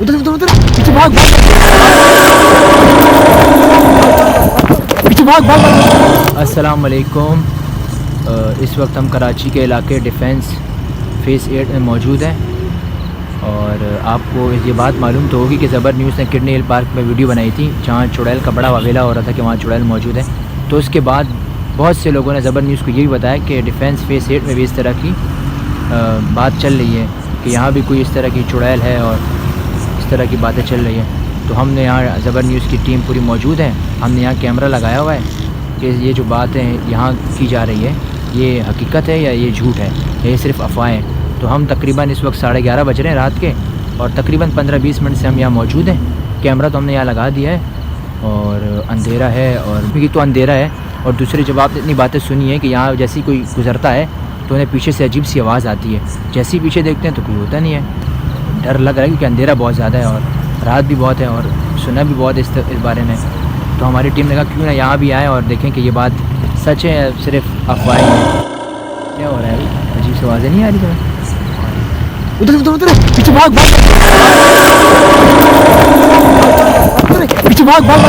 उधर उधर उधर पीछे भाग भाग पीछे भाग भाग। अस्सलाम वालेकुम। इस वक्त हम कराची के इलाके डिफेंस फेज़ 8 में मौजूद हैं और आपको ये बात मालूम तो होगी कि ज़बर न्यूज़ ने किडनी हिल पार्क में वीडियो बनाई थी जहाँ चुड़ैल का बड़ा वावेला हो रहा था कि वहाँ चुड़ैल मौजूद है। तो उसके बाद बहुत से लोगों ने ज़बर न्यूज़ को ये भी बताया कि डिफेंस फेज़ 8 में भी इस तरह की बात चल रही है कि यहाँ भी कोई इस तरह की चुड़ैल है और इस तरह की बातें चल रही हैं। तो हमने यहाँ ज़बर न्यूज़ की टीम पूरी मौजूद है। हमने यहाँ कैमरा लगाया हुआ है कि ये जो बातें यहाँ की जा रही है ये हकीकत है या ये झूठ है या ये सिर्फ अफवाहें हैं। तो हम तकरीबन इस वक्त 11:30 बज रहे हैं रात के और तकरीबन 15-20 मिनट से हम यहाँ मौजूद हैं। कैमरा तो हमने यहाँ लगा दिया है और अंधेरा है और भी तो अंधेरा है। और दूसरी जब आपने इतनी बातें सुनी है कि यहाँ जैसे ही कोई गुज़रता है तो उन्हें पीछे से अजीब सी आवाज़ आती है। जैसे ही पीछे देखते हैं तो कोई होता नहीं है। डर लग रहा है क्योंकि अंधेरा बहुत ज़्यादा है और रात भी बहुत है और सुना भी बहुत इस बारे में। तो हमारी टीम ने कहा क्यों ना यहाँ भी आए और देखें कि ये बात सच है या सिर्फ अफवाहें हैं। क्या हो रहा है अभी? अजीब सी आवाज़ें नहीं आ रही तुम्हें? उधर उधर उधर पीछे भाग भाग पीछे भाग भाग।